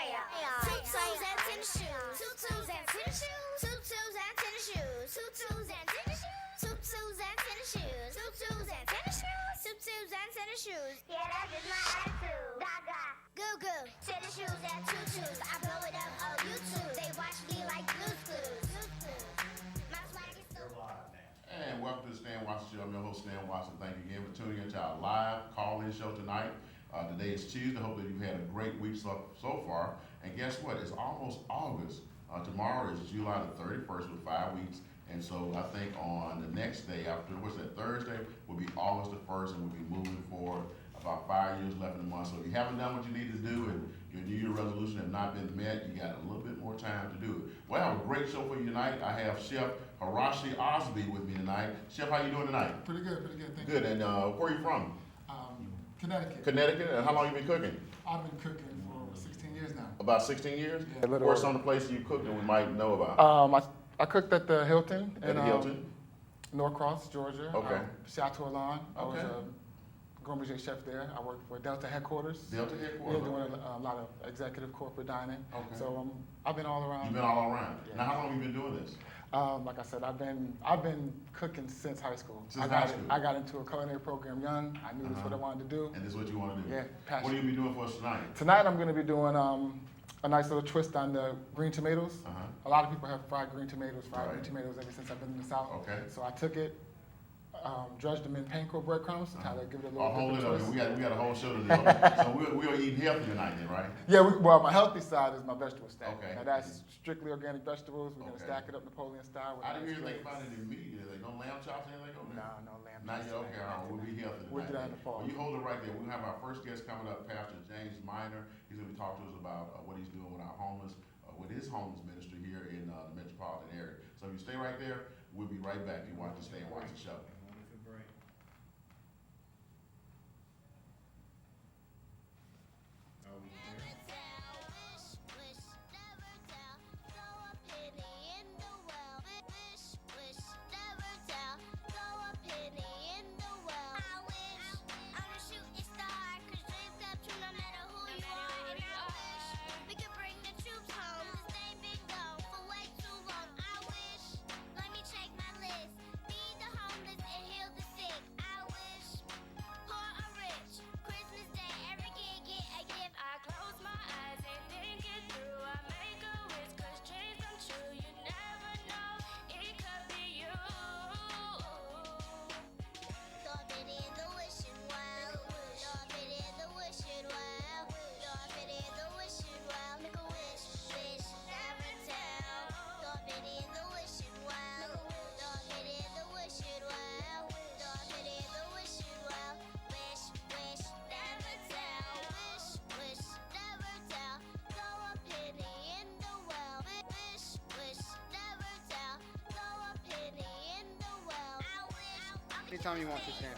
Tutus and tennis shoes. Tutus and tennis shoes. Tutus and tennis shoes. Tutus and tennis shoes. Tutus and tennis shoes. Tutus and tennis shoes. Tutus and tennis shoes. Yeah, that's just my attitude. Gaga. Goo goo. Tennis shoes and tutus. I blow it up on YouTube. They watch me like Blue's Clues. My swag is so. And welcome to the Stan Watson Show. I'm your host, Stan Watson. Thank you again for tuning into our live call-in show tonight. Today is Tuesday. Hope that you've had a great week so far. And guess what? It's almost August. Tomorrow is July the 31st with 5 weeks. And so I think on the next day after, what's that, Thursday, will be August the 1st, and we'll be moving forward. About 5 years left in the month. So if you haven't done what you need to do and your New Year resolution have not been met, you got a little bit more time to do it. Well, I have a great show for you tonight. I have Chef Harashi Osby with me tonight. Chef, how you doing tonight? Pretty good, thank you. Good, and where are you from? Connecticut. Connecticut, and how long you been cooking? I've been cooking for over 16 years now. About 16 years? Yeah. Where are some of the places you cooked that we might know about? I cooked at the Hilton At the Hilton? Norcross, Georgia. Okay. Chateau Alon. I was Okay. a gourmet chef there. I worked for Delta headquarters. Delta Yeah, headquarters? doing a lot of executive corporate dining. Okay. So I've been all around. You've been all around. Yeah. Now, how long have you been doing this? Like I said, I've been cooking since high school. Since high school. I got into a culinary program young. I knew that's what I wanted to do. And this is what you want to do? Yeah, passion. What are you be doing for us tonight? Tonight I'm going to be doing a nice little twist on the green tomatoes. Uh-huh. A lot of people have fried green tomatoes Right. ever since I've been in the South. Okay. So I took it, dredged them in panko breadcrumbs to kind of give it a Oh, little hold it different up. twist. We got a whole show to do. So we're eating healthy tonight then, right? Yeah, well, my healthy side is my vegetable stack. Okay. Now that's strictly organic vegetables. We're going to Okay. stack it up Napoleon style. With I didn't nice hear anything grades. about it immediately. No lamb chops or anything on there? No lamb. Not chops yet, okay, tonight, all right, not we'll be tonight. healthy We'll do that in the fall. Well, you hold it right there. We're gonna have our first guest coming up, Pastor James Minor. He's gonna be talking to us about what he's doing with our homeless, with his homeless ministry here in the metropolitan area. So if you stay right there, we'll be right back. You watch the Stan Watson Show. Anytime you want to, Stan.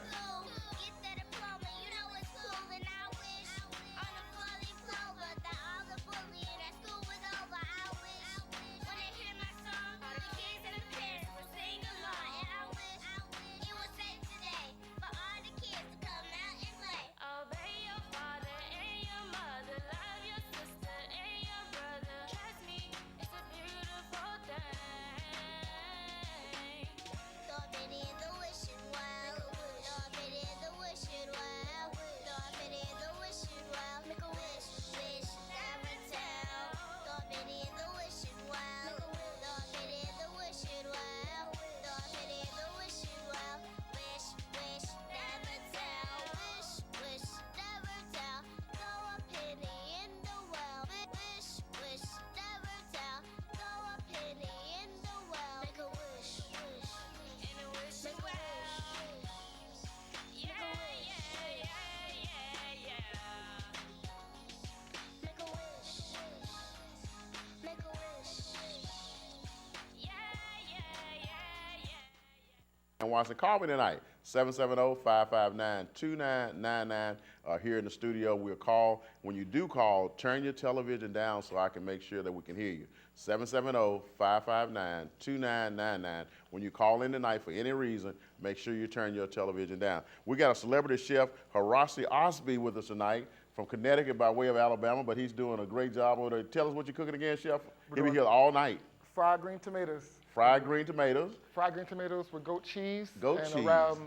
And Watson, call me tonight, 770-559-2999. Here in the studio, we'll call. When you do call, turn your television down so I can make sure that we can hear you. 770-559-2999. When you call in tonight for any reason, make sure you turn your television down. We got a celebrity chef, Harashi Osby, with us tonight from Connecticut by way of Alabama, but he's doing a great job over there. Tell us what you're cooking again, Chef. He'll be here all night. Fried green tomatoes. Fried green tomatoes. Fried green tomatoes with goat cheese. Goat and cheese.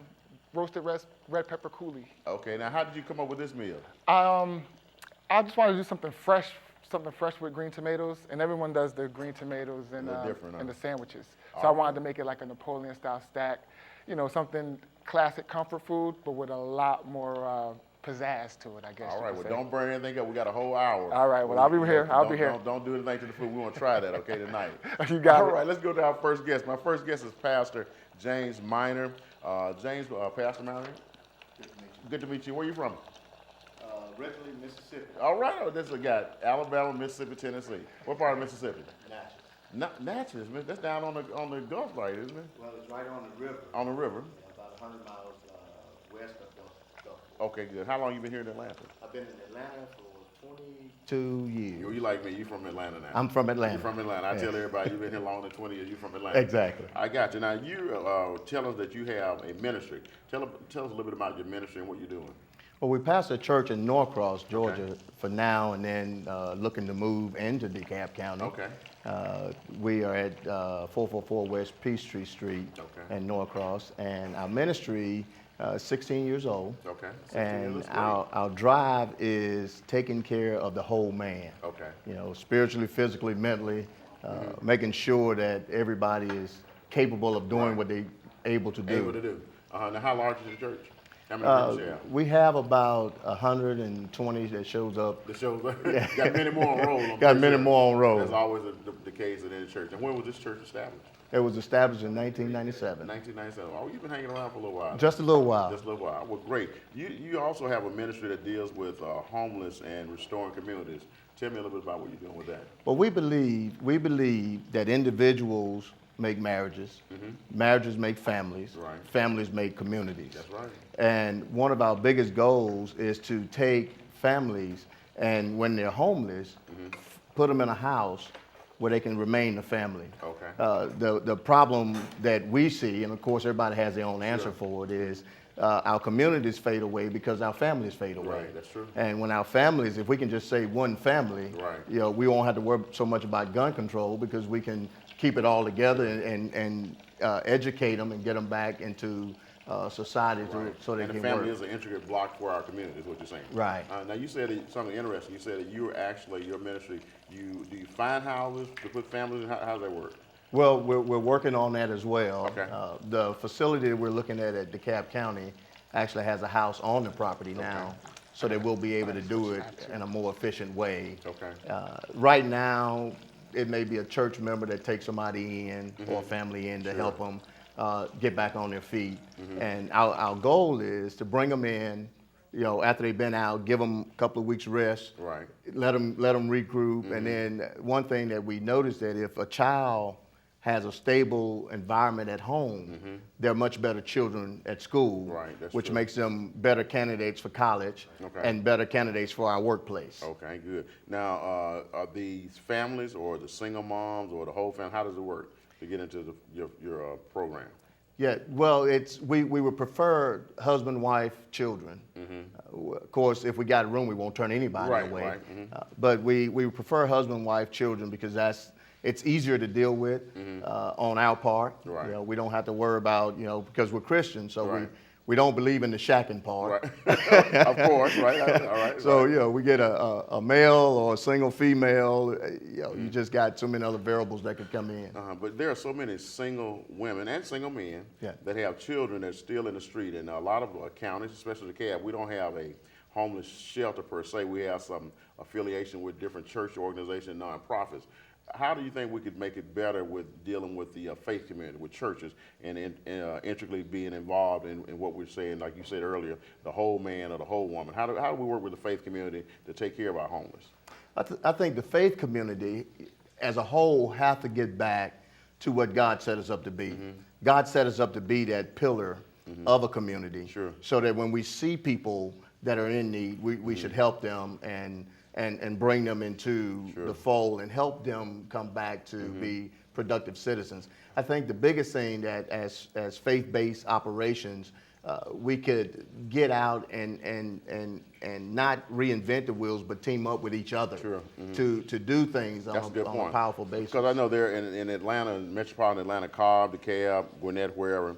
Roasted red pepper coulis. Okay, now how did you come up with this meal? I just wanted to do something fresh with green tomatoes, and everyone does the green tomatoes in little different, huh? the sandwiches. So I wanted to make it like a Napoleon-style stack, something classic comfort food, but with a lot more pizzazz to it, I guess. All you right, could well, say. don't burn anything up. We got a whole hour. All right, well, I'll be here. I'll be here. Don't do anything to the food. We want to try that, okay, tonight. You got All it. right, let's go to our first guest. My first guest is Pastor James Minor. James, Pastor Minor, good to meet you. Where are you from? Originally Mississippi. All right, this is a guy, Alabama, Mississippi, Tennessee. What part of Mississippi? Natchez. Natchez, that's down on the Gulf right, isn't it? Well, it's right on the river. On the river. About 100 miles west of Gulf. Okay, good. How long you been here in Atlanta? I've been in Atlanta for 22 years. You like me? You from Atlanta now? I'm from Atlanta. You're from Atlanta. I Yes. tell everybody you've been here longer than 20 years. You're from Atlanta. Exactly. I got you. Now you tell us that you have a ministry. Tell us a little bit about your ministry and what you're doing. Well, we pastor a church in Norcross, Georgia for now, and then looking to move into DeKalb County. Okay. We are at 444 West Peachtree Street Okay. in Norcross, and our ministry 16 years old. Okay. 16 years, And that's great. our drive is taking care of the whole man. Okay. Spiritually, physically, mentally, making sure that everybody is capable of doing what they're able to do. Able to do. Now, how large is the church? How many members you have? We have about 120 that shows up. The show's got many more on roll. I'm Got pretty many sure. more on roll. That's always the case in any church. And when was this church established? It was established in 1997. 1997. Oh, you've been hanging around for a little while. Just a little while. Just a little while. Well, great. You also have a ministry that deals with homeless and restoring communities. Tell me a little bit about what you're doing with that. Well, we believe that individuals make marriages, marriages make families, Right. families make communities. That's right. And one of our biggest goals is to take families and when they're homeless, put them in a house where they can remain a family. Okay. The problem that we see, and of course everybody has their own answer for it, is our communities fade away because our families fade away. Right, that's true. And when our families, if we can just say one family, Right. we won't have to worry so much about gun control because we can keep it all together and educate them and get them back into society so they And the can family work. is an intricate block for our community, is what you're saying. Right. Now you said something interesting. You said that your ministry, do you find houses to put families in? How does that work? Well, we're working on that as well. Okay. The facility that we're looking at DeKalb County actually has a house on the property now, so that we'll be able to do it in a more efficient way. Okay. Right now, it may be a church member that takes somebody in or a family in to help them get back on their feet. And our goal is to bring them in, after they've been out, give them a couple of weeks rest. Right. Let them regroup. And then one thing that we noticed that if a child has a stable environment at home, they're much better children at school, Right, that's which true. makes them better candidates for college Okay. and better candidates for our workplace. Okay, good. Now, are these families or the single moms or the whole family? How does it work to get into your program? Yeah, well, we would prefer husband, wife, children. Of course, if we got a room, we won't turn anybody Right, away. right, But we prefer husband, wife, children because it's easier to deal with on our part. Right. We don't have to worry about, because we're Christians, so Right. we don't believe in the shacking part. Right. Of course, right. All right. So, right. we get a male or a single female, you just got so many other variables that could come in. But there are so many single women and single men Yeah. that have children that's still in the street. And a lot of counties, especially the CAB, we don't have a homeless shelter per se. We have some affiliation with different church organizations and nonprofits. How do you think we could make it better with dealing with the faith community, with churches, and intricately being involved in what we're saying, like you said earlier, the whole man or the whole woman? How do we work with the faith community to take care of our homeless? I think the faith community as a whole have to get back to what God set us up to be. God set us up to be that pillar of a community. Sure. So that when we see people that are in need, we should help them and bring them into the fold and help them come back to be productive citizens. I think the biggest thing that as faith-based operations, we could get out and not reinvent the wheels, but team up with each other Sure. to do things That's a good on point. a powerful basis. Because I know there in Atlanta, metropolitan Atlanta, Cobb, DeKalb, Gwinnett, wherever,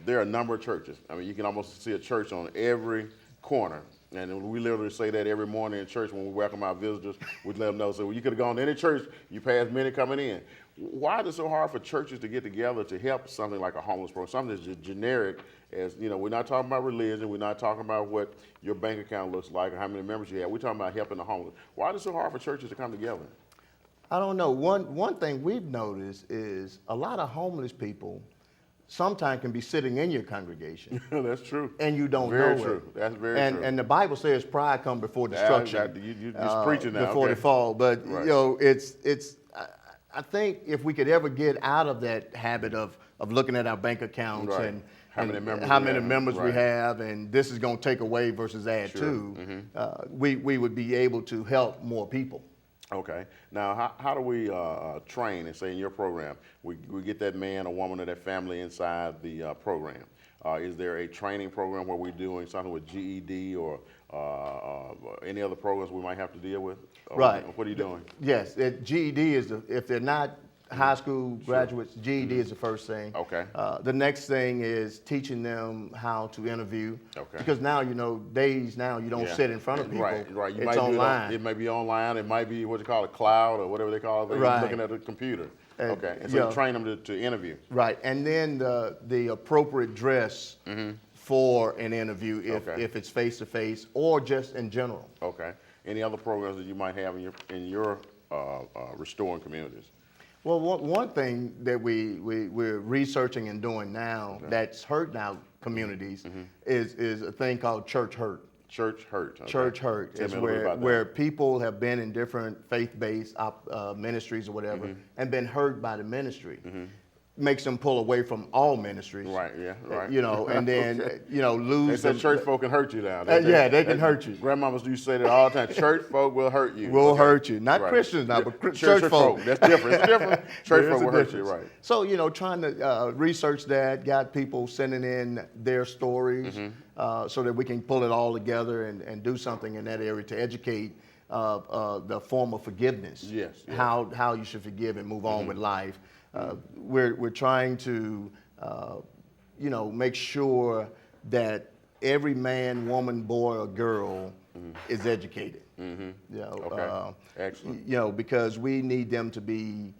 there are a number of churches. I mean, you can almost see a church on every corner. And we literally say that every morning in church when we welcome our visitors. We let them know. So you could have gone to any church, you passed many coming in. Why is it so hard for churches to get together to help something like a homeless program, something that's generic as, you know, we're not talking about religion, we're not talking about what your bank account looks like or how many members you have. We're talking about helping the homeless. Why is it so hard for churches to come together? I don't know. One thing we've noticed is a lot of homeless people sometimes can be sitting in your congregation. That's true. And you don't very know true. it. That's very true. And the Bible says pride come before destruction. You're preaching now. Before Okay. the fall. But Right. you know, I think if we could ever get out of that habit of looking at our bank accounts Right. and How many members how we many have. members we Right. have, and this is going to take away versus add Sure. to, we would be able to help more people. Okay. Now, how do we train and say in your program, we get that man or woman or that family inside the program? Is there a training program where we're doing something with GED or any other programs we might have to deal with? Right. What are you doing? Yes, GED is if they're not high school graduates, GED is the first thing. Okay. The next thing is teaching them how to interview. Okay. Because now, you know, days now you don't Yeah. sit in front of people. Right. You It's might do online. it may be online. It might be what you call a cloud or whatever they call it. Right. Looking at a computer. Okay. And so yeah. you train them to interview. Right, and then the appropriate dress for an interview Okay. if it's face to face or just in general. Okay. Any other programs that you might have in your restoring communities? Well, one thing that we're researching and doing now that's hurting our communities is a thing called church hurt. Church hurt. Okay. Church hurt Tell is me a little bit about that. where people have been in different faith-based ministries or whatever and been hurt by the ministry. Makes them pull away from all ministries. Right, yeah, right. You know, and then, you know, They lose said the- church folk can hurt you now. yeah, they can hurt you. Grandmamas used to say that all the time. Church folk will hurt you. Will Okay. hurt you. Not Right. Christians now, Yeah, but church folk. That's different. It's different. Church There folk is a will hurt you, difference. right. So, you know, trying to research that, got people sending in their stories so that we can pull it all together and do something in that area to educate the form of forgiveness. Yes, yes. How you should forgive and move on with life. We're trying to, you know, make sure that every man, woman, boy, or girl is educated. You know, Okay. Excellent. You know, because we need them to be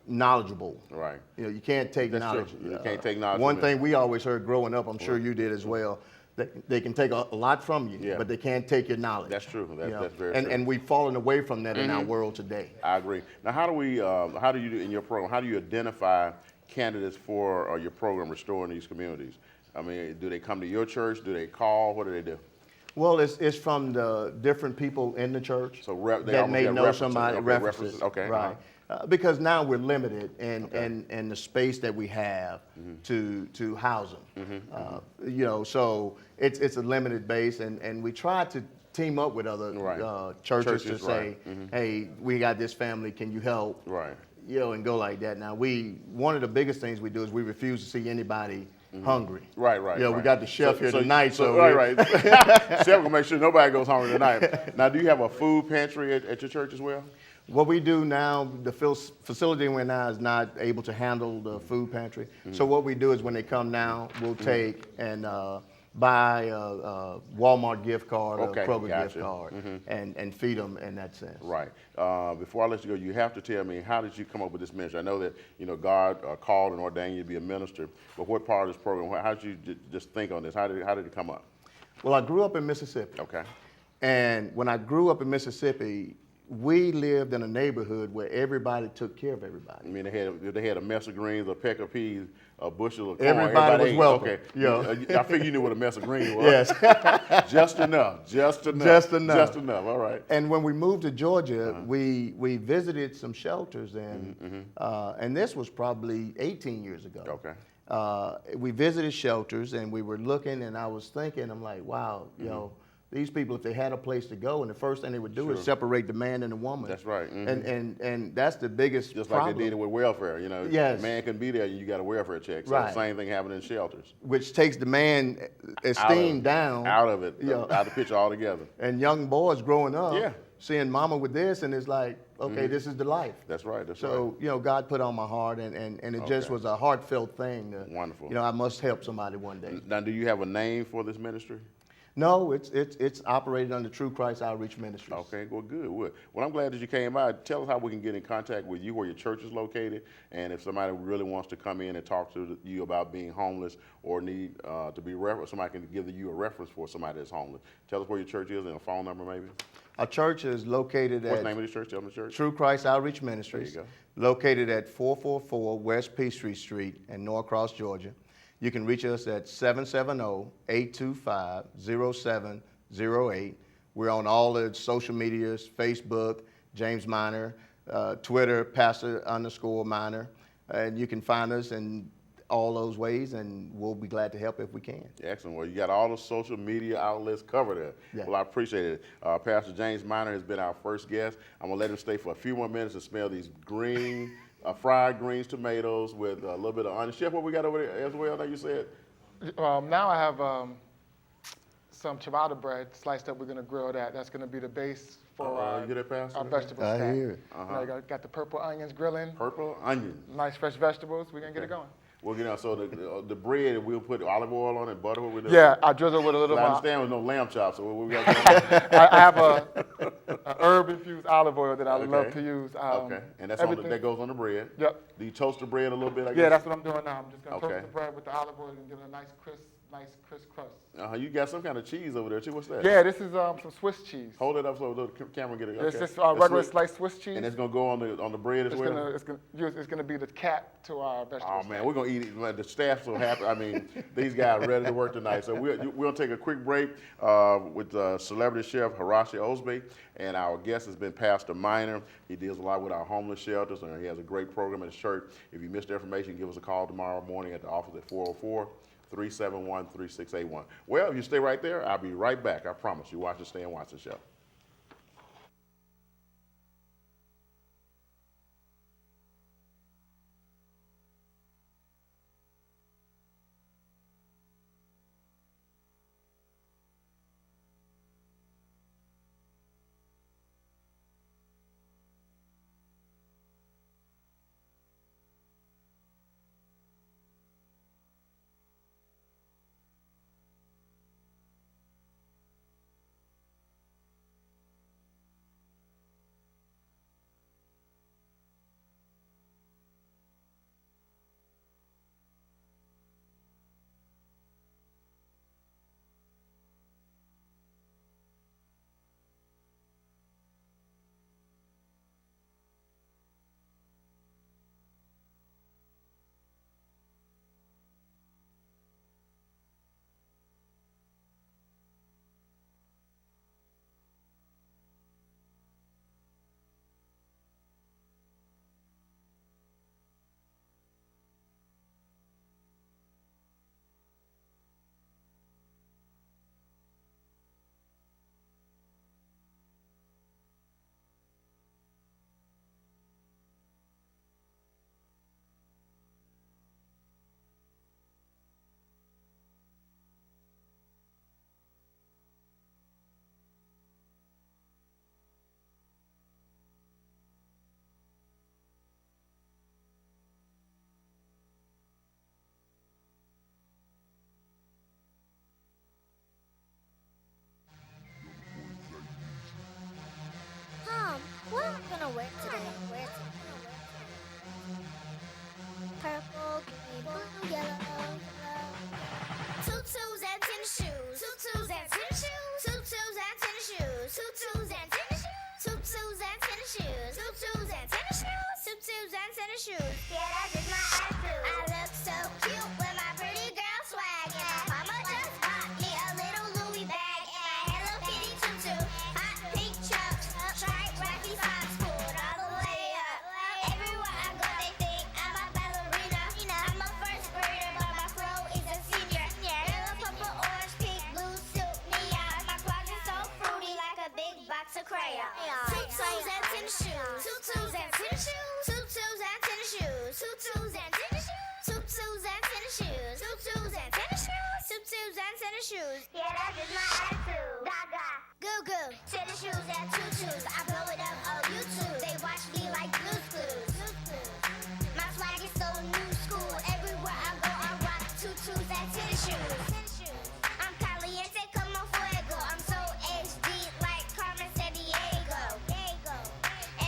knowledgeable. Right. You know, you can't take That's knowledge. true. You can't take knowledge One from thing we always heard growing up, I'm sure you did as well, that they can take a lot from you, Yeah. but they can't take your knowledge. That's true. you know? That's very and, true. And we've fallen away from that in our world today. I agree. Now, how do you do in your program? How do you identify candidates for your program, Restoring These Communities? I mean, do they come to your church? Do they call? What do they do? Well, it's from the different people in the church So they that almost may get know references. somebody, Okay, references. Okay. Right. Because now we're limited in the space that we have to house them. You know, so it's a limited base, and we try to team up with other Right. churches to Churches, say, right. hey, we got this family, can you help? Right. You know, and go like that. Now, one of the biggest things we do is we refuse to see anybody hungry. Right. You know, we right. got the chef here tonight, so right. Chef will make sure nobody goes hungry tonight. Now, do you have a food pantry at your church as well? What we do now, the facility we're in now is not able to handle the food pantry. So what we do is when they come now, we'll take and buy a Walmart gift card or Okay, a Kroger gotcha. gift card and feed them in that sense. Right. Before I let you go, you have to tell me, how did you come up with this ministry? I know that, you know, God called and ordained you to be a minister, but what part of this program, how did you just think on this? How did it come up? Well, I grew up in Mississippi. Okay. And when I grew up in Mississippi, we lived in a neighborhood where everybody took care of everybody. I mean, they had a mess of greens, a peck of peas, a bushel of corn. Everybody was ate. welcome. Okay. Yeah. I figured you knew what a mess of greens was. Yes. Just enough. Just enough. Just enough. Just enough. All right. And when we moved to Georgia, we visited some shelters, and this was probably 18 years ago. Okay. We visited shelters, and we were looking, and I was thinking, I'm like, wow, you know, these people, if they had a place to go, and the first thing they would do is Sure. separate the man and the woman. That's right. And that's the biggest Just problem. like they did it with welfare, you know. Yes. Man can be there, you got a welfare check. So Right. the same thing happened in shelters. Which takes the man esteem down. Out of it, Yeah. out of the picture altogether. And young boys growing up, Yeah. seeing mama with this, and it's like, okay, this is the life. That's right. That's So, right. you know, God put on my heart, and it just Okay. was a heartfelt thing. Wonderful. You know, I must help somebody one day. Now, do you have a name for this ministry? No, it's operated under True Christ Outreach Ministries. Okay, well, good. Well, I'm glad that you came by. Tell us how we can get in contact with you, where your church is located, and if somebody really wants to come in and talk to you about being homeless or need to be referenced, somebody can give you a reference for somebody that's homeless. Tell us where your church is and a phone number, maybe. Our church is located What's at the name of the church? Tell them the church. True Christ Outreach Ministries, There you located at 444 West Peachtree Street in Norcross, Georgia. You can reach us at 770-825-0708. We're on all the social medias, Facebook, James Minor, Twitter, Pastor_Minor. And you can find us in all those ways, and we'll be glad to help if we can. Excellent. Well, you got all the social media outlets covered there. Yeah. Well, I appreciate it. Pastor James Minor has been our first guest. I'm going to let him stay for a few more minutes and smell these green, fried greens, tomatoes with a little bit of onion. Chef, what we got over there as well, that you said? Now I have some ciabatta bread sliced up. We're going to grill that. That's going to be the base for You get it, Pastor? our vegetable I stack. hear it. You know, got the purple onions grilling, Purple onion. nice fresh vegetables. We're going to get it going. Well, you know, so the bread, we'll put olive oil on it, butter, what we do? Yeah, I drizzle with a little. I understand with no lamb chops, so what we got I have a herb-infused olive oil that I love Okay. to use. Okay, and that's everything. that goes on the bread. Yep. Do you toast the bread a little bit, I guess? Yeah, that's what I'm doing now. I'm just going to Okay. toast the bread with the olive oil and give it a nice crisp crust. You got some kind of cheese over there, too. What's that? Yeah, this is some Swiss cheese. Hold it up so the camera get it. It's Okay. just That's regular sweet. sliced Swiss cheese. And it's going to go on the bread as It's well? gonna be the cap to our vegetable Oh stack. man, we're gonna eat it. Like, the staff's so happy. I mean, these guys are ready to work tonight. So we'll take a quick break with celebrity chef Harashi Osby, and our guest has been Pastor Minor. He deals a lot with our homeless shelters, and he has a great program at his church. If you missed the information, give us a call tomorrow morning at the office at 404-371-3681. Well, if you stay right there, I'll be right back. I promise you. Watch the Stan Watson Show. tennis shoes. Yeah, that's just my attitude. Gaga. Goo goo. Tennis shoes and tutus. I blow it up on YouTube. They watch me like Blue's Clues. My swag is so new school. Everywhere I go, I rock tutus and tennis shoes. I'm caliente como fuego. I'm so HD like Carmen Sandiego.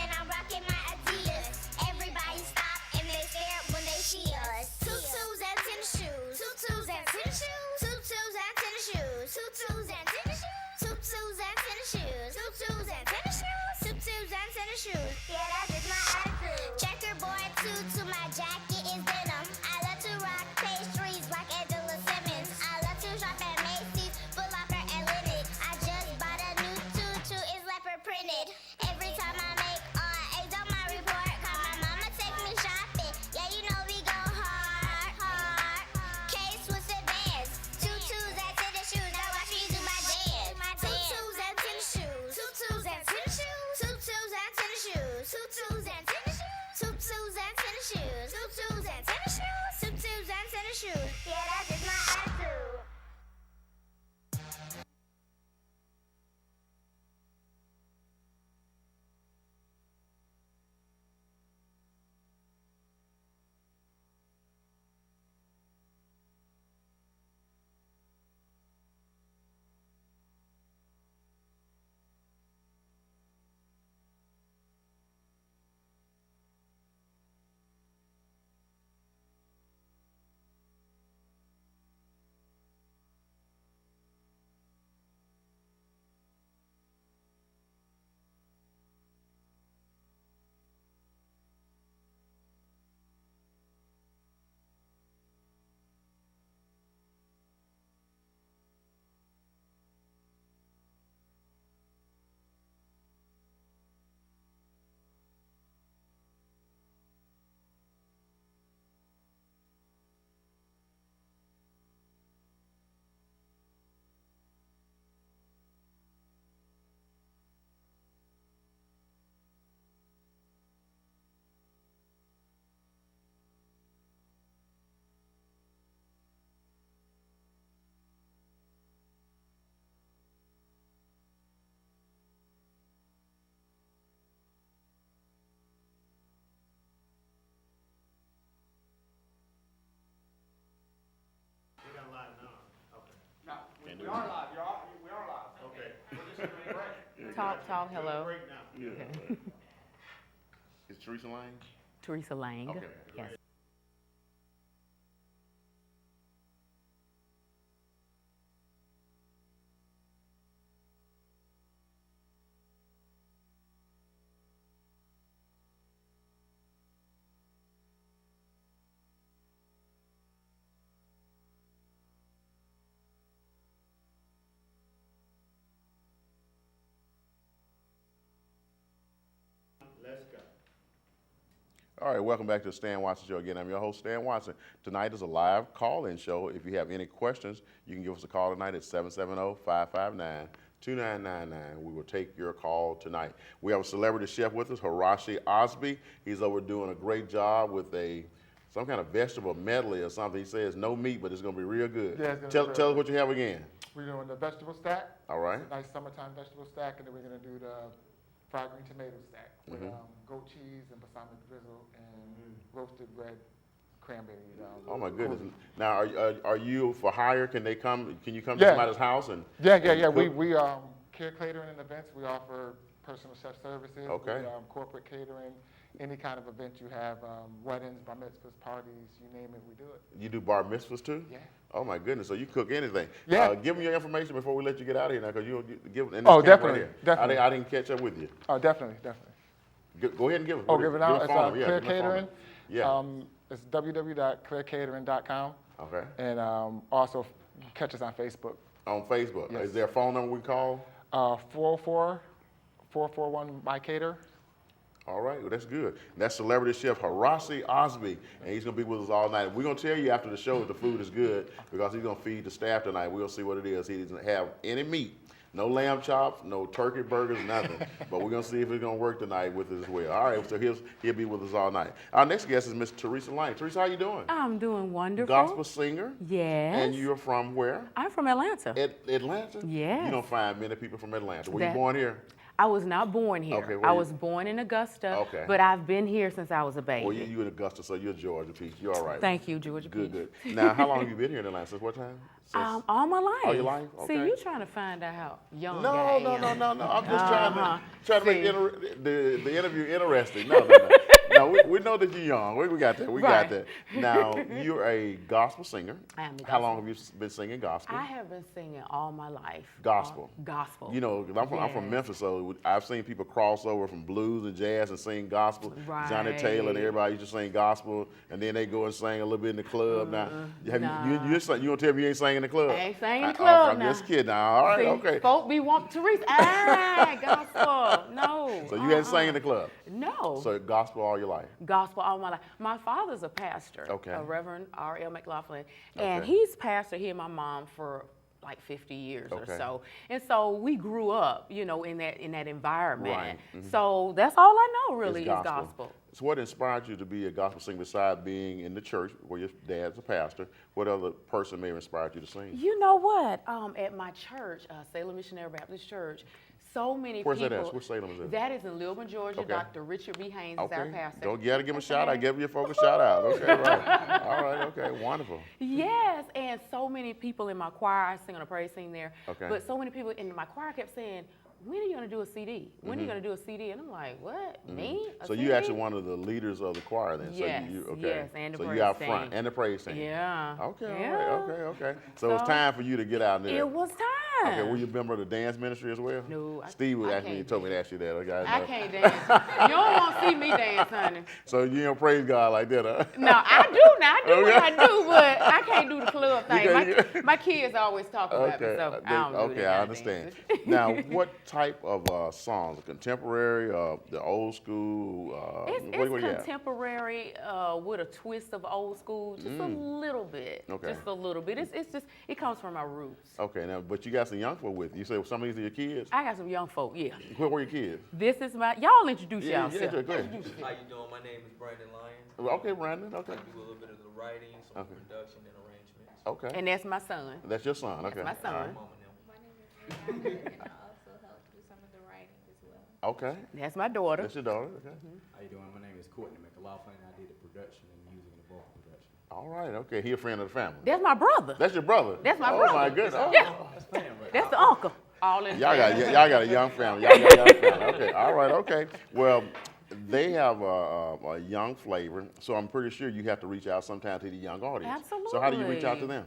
And I'm rocking my Adidas. Everybody stop and they stare when they see us. Tutus and tennis shoes. Tutus and tennis shoes. Tutus and tennis shoes. Tutus and tennis shoes. Tutus and tennis shoes. Tutus and tennis shoes. Tutus and tennis shoes. Yeah, that's just my attitude. Checkerboard tutu, my jacket is denim. I love to rock pastries like Angela Simmons. I love to shop at Macy's, Foot Locker, and Linnet. I just bought a new tutu, it's leopard printed. Every time I make A's on my report card, my mama take me shopping. Yeah, you know we go hard, hard. K-Swiss Advance, tutus and tennis shoes. Now watch me do my dance. Tutus and tennis shoes. Tutus and tennis shoes. Tutus and tennis shoes. Tutus and tennis shoes. Tutus and tennis shoes. Tutus and tennis shoes. Tutus and tennis shoes. Yeah, that's just my attitude. We are live. We are live. Okay. We're just doing great. Talk, hello. Is Teresa Lang? Teresa Lang. Okay. Yes. All right, welcome back to the Stan Watson Show again. I'm your host, Stan Watson. Tonight is a live call-in show. If you have any questions, you can give us a call tonight at 770-559-2999. We will take your call tonight. We have a celebrity chef with us, Harashi Osby. He's over doing a great job with some kind of vegetable medley or something. He says no meat, but it's going to be real good. Yeah, it's gonna be tell real us good. what you have again. We're doing the vegetable stack. All right. It's a nice summertime vegetable stack, and then we're gonna do the fried green tomato stack with goat cheese and balsamic drizzle and roasted red cranberry. Oh my goodness! Now, are you for hire? Can they come? Can you come Yeah. to somebody's house and? Yeah. and We cook? care catering and events. We offer personal chef services. Okay. We, corporate catering. Any kind of event you have, weddings, bar mitzvahs, parties, you name it, we do it. You do bar mitzvahs too? Yeah. Oh my goodness! So you cook anything? Yeah. Give me your information before we let you get out of here now, because you'll give. in this Oh, camp definitely, Right here. definitely. I didn't catch up with you. Oh, definitely. Go ahead and give it. Oh, give it out. It's phone number. Clear give me the phone Catering. number. Yeah. It's www.clearcatering.com. Okay. And also catch us on Facebook. On Facebook. Yes. Is there a phone number we call? 404-441-MyCater. All right, well, that's good. And that's celebrity chef Harashi Osby, and he's gonna be with us all night. We're gonna tell you after the show if the food is good, because he's gonna feed the staff tonight. We'll see what it is. He doesn't have any meat, No lamb chops, no turkey burgers, nothing. But we're gonna see if it's gonna work tonight with us as well. All right, so he'll be with us all night. Our next guest is Miss Teresa Lang. Teresa, how you doing? I'm doing wonderful. Gospel singer. Yes. And you're from where? I'm from Atlanta. Atlanta? Yes. You don't find many people from Atlanta. Were you That- born here? I was not born here. Okay, where I you- was born in Augusta, Okay. but I've been here since I was a baby. Well, you in Augusta, so you're Georgia Peach. You're all right. Thank you, Georgia Good, Peach. good. Now, how long have you been here in Atlanta? Since what time? Since- All my life. All your life? See, Okay. you trying to find out how young I No. am. I'm just trying to make See. the interview interesting. No. No, we know that you're young. We got that. We got Right. that. Now, you're a gospel singer. I am a How long gospel. have you been singing gospel? I have been singing all my life. Gospel. Gospel. You know, 'cause I'm from Yes. Memphis, so I've seen people cross over from blues and jazz and sing gospel. Johnny Taylor and Right. everybody used to sing gospel, and then they go and sing a little bit in the club. Now, have Nah. you gonna tell me you ain't singing in the club? I ain't singing in the club I'm now. just kidding. Now, all right, See, okay. Folk be want Teresa. Gospel. No. So you hadn't sang in the club. No. So gospel all your life. Gospel all my life. My father's a pastor, Okay. a Reverend R.L. McLaughlin, and Okay. he's pastored here my mom for like 50 years Okay. or so. And so we grew up, in that environment. Right. Mhm. So that's all I know really It's is gospel. So what inspired you to be a gospel singer besides being in the church where your dad's a pastor? What other person may have inspired you to sing? You know what? At my church, Salem Missionary Baptist Church, so many Where's people. that at? Where Salem is that? That is in Lilburn, Georgia. Okay. Dr. Richard B. Haynes is our Okay. pastor. Don't you gotta give him a shout out. Give your folks a shout out. Okay, right. All right, okay, wonderful. Yes, and so many people in my choir, I sing on a praise team there, Okay. but so many people in my choir kept saying, when are you gonna do a CD? When are you gonna do a CD? And I'm like, what, me? A So CD? you actually one of the leaders of the choir then? Yes, So you, okay. yes, and the so praise you out team. front and the praise team. Yeah. Okay, Yeah. all right, okay. So it's So- time for you to get out there. It was time. Okay, were you a member of the dance ministry as well? No, Steve I actually can't told me to ask you that. Okay, I know. can't dance. You don't want to see me dance, honey. So you don't praise God like that, huh? No, I do now. I do what Okay. I do, but I can't do the club thing. can't- My kids always talk about Okay, me, so I don't do okay, that I kind of understand. dancing. Now, what type of songs? Contemporary, the old school? It's what do you have? contemporary with a twist of old school, just a little bit. Okay. Just a little bit. It's just, it comes from my roots. Okay, now, but you got some young folk with you. You said some of these are your kids? I got some young folk, yeah. Where were your kids? This is y'all introduce Yeah, yourself. go ahead. How you doing? My name is Brandon Lyons. Okay, Brandon, okay. I do a little bit of the writing, some Okay. production and arrangements. Okay. And that's my son. That's your son, okay. my son. All right. Mama now. My name is Rihanna, and I also help do some of the writing as well. Okay, That's my daughter. that's your daughter, okay. How you doing? My name is Courtney McLaughlin. I did the production and music and the vocal production. All right, okay, he a friend of the family. That's my brother. That's your brother? That's my Oh, brother. my goodness. Oh. Yeah. That's the uncle. All in Y'all family. got a young family. Y'all got a young family. Okay, all right, okay. Well, they have a young flavor, so I'm pretty sure you have to reach out sometime to the young audience. So how do you reach out to Absolutely. them?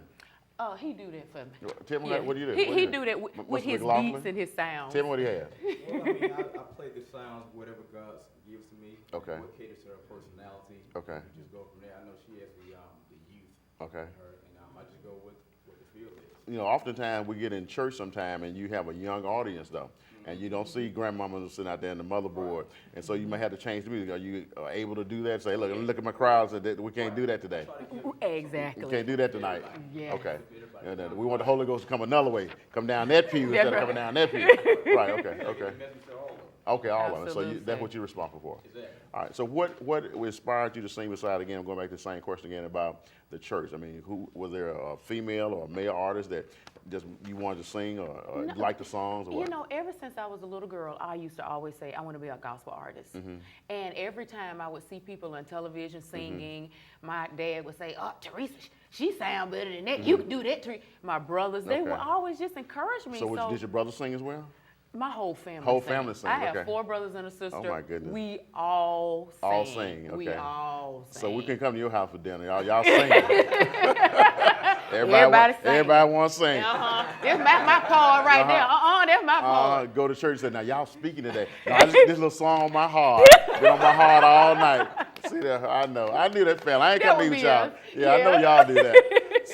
He do that for me. Tell me Yeah. what do you do? He What do you do that with Mr. his McLaughlin? beats and his sounds. Tell me what he has. Well, I mean, I play the sounds, whatever God gives to me. Okay. What caters to her personality. Okay. We just go from there. I know she has the youth Okay. in her, and I just go with what the feel is. You know, oftentimes we get in church sometime and you have a young audience though, and you don't see grandmamas sitting out there in the motherboard, and so you may have to change the music. Are you able to do that? Say, look at my crowd. Say, we can't do that today. Exactly. We can't do that tonight. Yes. Okay. And we want the Holy Ghost to come another way. Come down that pew instead of right. coming down that pew. Right. Okay. Okay. Message to all of them. Okay. All of it. So Absolutely. that's what you're responsible for. Exactly. All right. So what inspired you to sing beside again? I'm going back to the same question again about the church. I mean, who was there a female or a male artist that just you wanted to sing or No. like the songs or what? You know, ever since I was a little girl, I used to always say, I want to be a gospel artist. Mm-hmm. And every time I would see people on television singing, my dad would say, oh, Teresa, she sound better than that. You can do that, Teresa. My brothers, they Okay. would always just encourage me. So did your brother sing as well? My whole family Whole sings. family sings, I have okay. 4 brothers and a sister. Oh, my goodness. We all sing. All sing, We okay. all sing. So we can come to your house for dinner. Y'all sing. Everybody sing. Everybody want to sing. That's my part right there. That's my part. Go to church and say, now y'all speaking today. Now, this little song on my heart. Been on my heart all night. See that? I know. I knew that family. I ain't That come to would eat be y'all. us. Yeah, I know Yeah. y'all do that.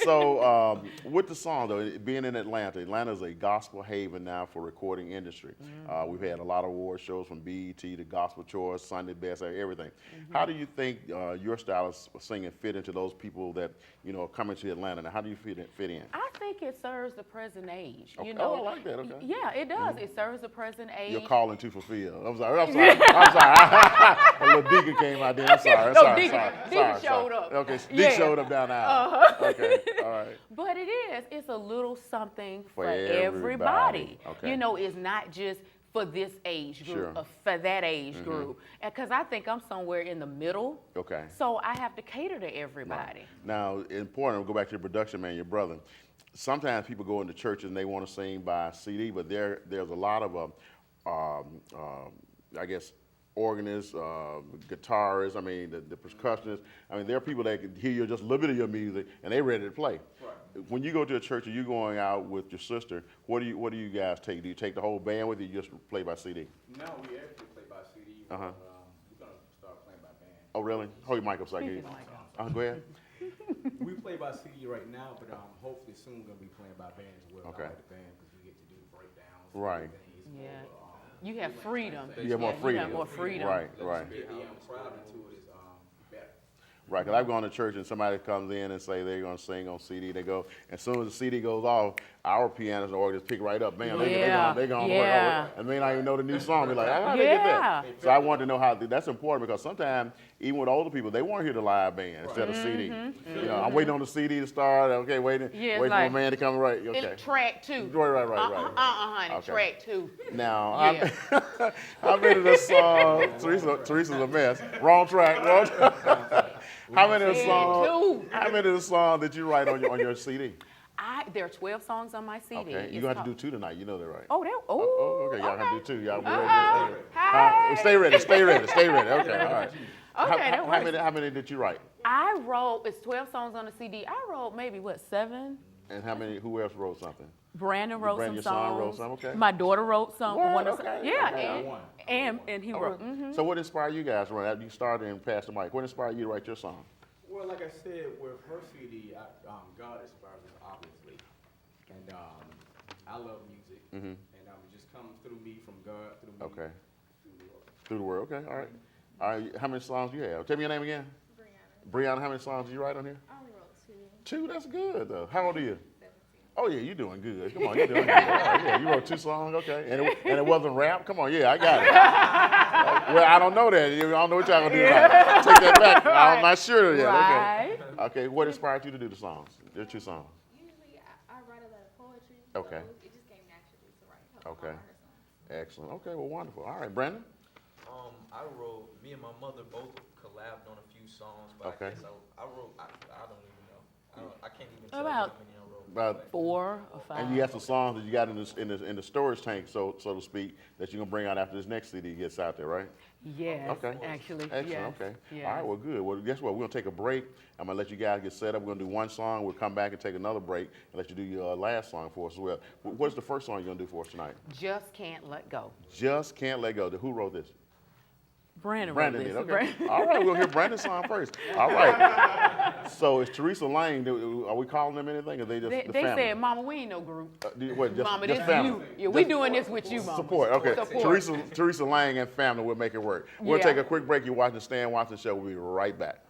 So with the song though, being in Atlanta, Atlanta is a gospel haven now for recording industry. We've had a lot of award shows from BET to Gospel Choice, Sunday Best, everything. How do you think your style of singing fit into those people that are coming to Atlanta? Now, how do you fit in? I think it serves the present age. Okay. You know, Oh, I like that. Okay. Yeah, it does. It serves the present age. You're calling to fulfill. I'm sorry. I'm sorry. I'm sorry. A little deacon came out there. I'm sorry. No, sorry. Deacon- sorry. Deacon sorry. showed up. Okay. Deacon Yeah. showed up down the aisle. Okay. All right. But it is. It's a little something For for everybody. everybody. Okay. You know, it's not just for this age group Sure. or for that age group. Because I think I'm somewhere in the middle. Okay. So I have to cater to everybody. Now, important, we'll go back to your production man, your brother. Sometimes people go into churches and they want to sing by CD, but there's a lot of, I guess, organists, guitarists, I mean, the percussionists. I mean, there are people that can hear just a little bit of your music and they're ready to play. Right. When you go to a church and you're going out with your sister, what do you guys take? Do you take the whole band with you, or you just play by CD? No, we actually play by CD. Uh-huh. We're gonna start playing by band. Oh, really? Hold your mic up so I can hear you. Go ahead. We play by CD right now, but hopefully soon gonna be playing by band as well. Okay. I like the band because we get to do the breakdowns. Right. Yeah. You have freedom. You have more freedom. You have more freedom. Right, right. Get the crowd into it is better. Right, because I've gone to church and somebody comes in and say they're going to sing on CD. They go, as soon as the CD goes off, our pianists and organists pick right up. Man, they're going to work. And may not even know the new song. They're like, how did they get that? So I want to know how, that's important because sometimes, even with older people, they want to hear the live band instead of CD. You know, I'm waiting on the CD to start. Okay, waiting for my man to come. Right, okay. Track 2. Right. Honey, Okay. track 2. Now, how many of the songs, Teresa's a mess. Wrong track. How many of the songs did you write on your CD? There are 12 songs on my CD. Okay, you're going to have to do 2 tonight. You know that, right? Okay. Y'all have to do 2. Y'all be ready. Stay ready. Okay, all right. Okay, how many did you write? I wrote, it's 12 songs on the CD. I wrote maybe, 7? And who else wrote something? Brandon wrote Brandon, some your son, songs. wrote some, okay. My daughter wrote some. What? Okay. And he wrote. So what inspired you guys to write? After you started and passed the mic, what inspired you to write your song? Well, like I said, with her CD, God inspired me, obviously. And I love music. And it just comes through me from God, through me. Okay. Through the word. Okay, all right. All right, how many songs do you have? Tell me your name again. Brianna, how many songs did you write on here? I only wrote 2. 2, that's good though. How old are you? 17. Oh yeah, you're doing good. Come on, you're doing good. All right, yeah, you wrote 2 songs, okay. And it wasn't rap? Come on, yeah, I got it. Well, I don't know that. I don't know what y'all gonna do tonight. Take that back. I'm not sure yet. Right. Okay, what inspired you to do the songs? There are 2 songs. Usually I write a lot of poetry. Okay. So it just came naturally to write. Okay. All her songs. Excellent. Okay, well, wonderful. All right, Brandon? Me and my mother both collabed on a few songs, but Okay. I guess I wrote, I don't even know. I can't even tell About- how many I wrote. About 4 or 5. And you have some songs that you got in the storage tank, so to speak, that you're gonna bring out after this next CD gets out there, right? Yes, Okay. actually. Excellent. Yes. Okay. Yes. All right. Well, good. Well, guess what? We're gonna take a break. I'm gonna let you guys get set up. We're gonna do 1 song. We'll come back and take another break and let you do your last song for us as well. What's the first song you're gonna do for us tonight? Just Can't Let Go. Just Can't Let Go. Who wrote this? Brandon Brandon wrote did. this. Okay. Brandon. All right. We'll hear Brandon's song first. All right. So it's Teresa Lane. Are we calling them anything? Or they just They the family? said, Mama, we ain't no group. What, just, Mama, just this family? is you. Yeah, we doing this with you, Mama. Support. Okay. Support. Teresa Lang and family will make it work. We'll Yeah. take a quick break. You're watching the Stan Watson Show. We'll be right back.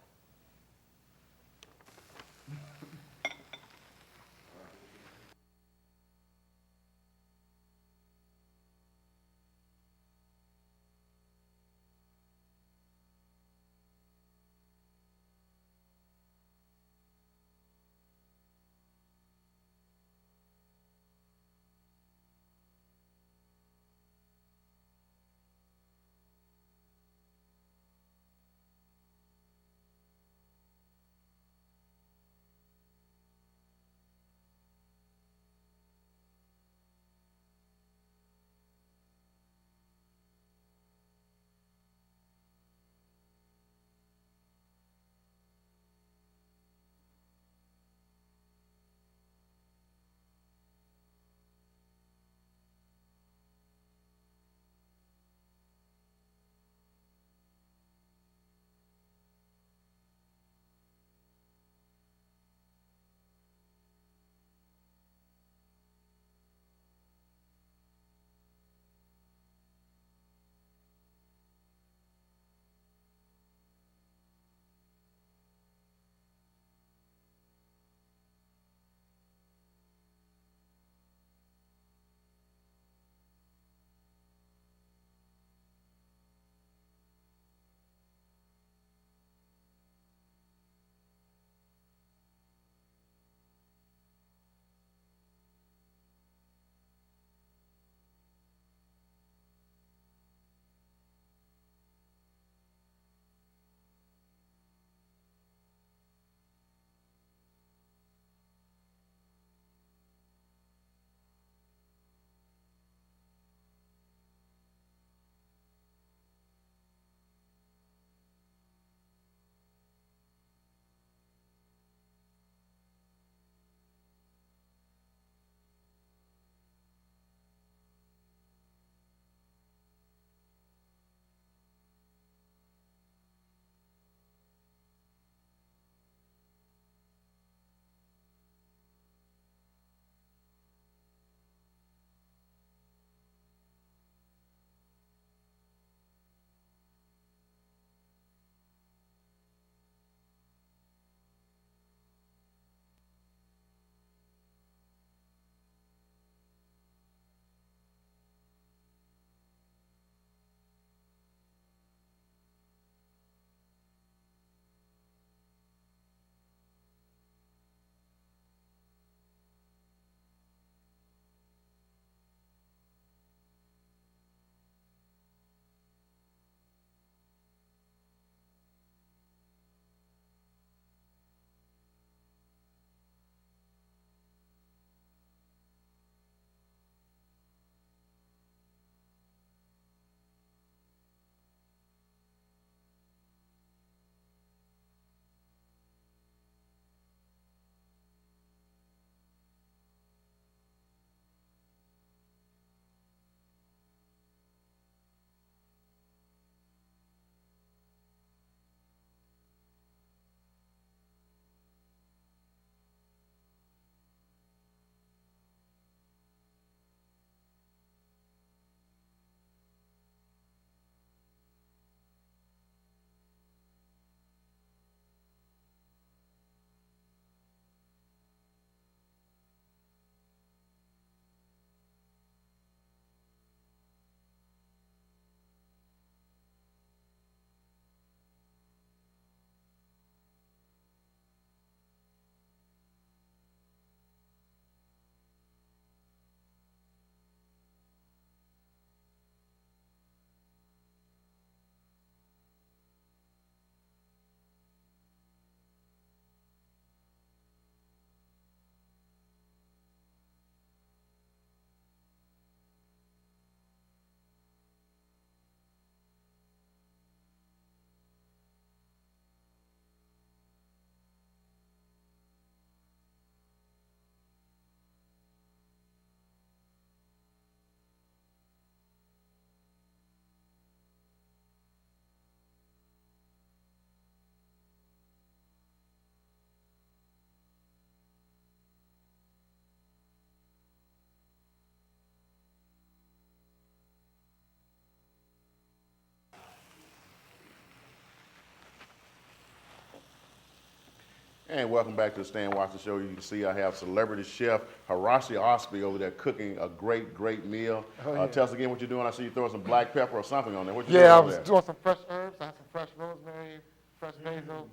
And welcome back to the Stan Watson Show. You can see I have celebrity chef Harashi Osby over there cooking a great, great meal. Tell us again what you're doing. I see you throwing some black pepper or something on there. What you doing Yeah, I over was there? doing some fresh herbs. I had some fresh rosemary, fresh basil,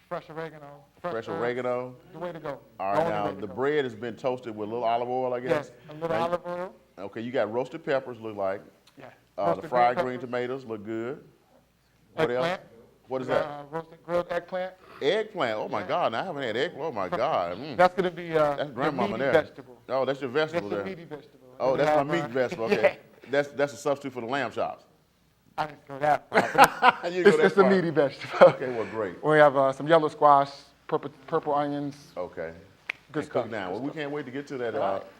fresh oregano. Fresh herbs. oregano. The way to go. All The right, only now way to the go. bread has been toasted with a little olive oil, I guess? Yes, a little Now, olive oil. Okay, you got roasted peppers, look like. Yeah. The Roasted fried green green peppers, tomatoes look good. What else? eggplant. What is that? Roasted grilled eggplant. Eggplant. Oh my God! Now I haven't had eggplant. Oh my God! That's gonna be That's the grandmama meaty there. vegetable. Oh, that's your vegetable That's a there. meaty vegetable. Oh, We that's have, my meat vegetable. Okay, that's a substitute for the lamb chops. I didn't go that far. but You go that it's a far. meaty vegetable. Okay, well, great. We have some yellow squash, purple onions. Okay. Good And cook stuff, now. good Well, we stuff. can't wait to get to that.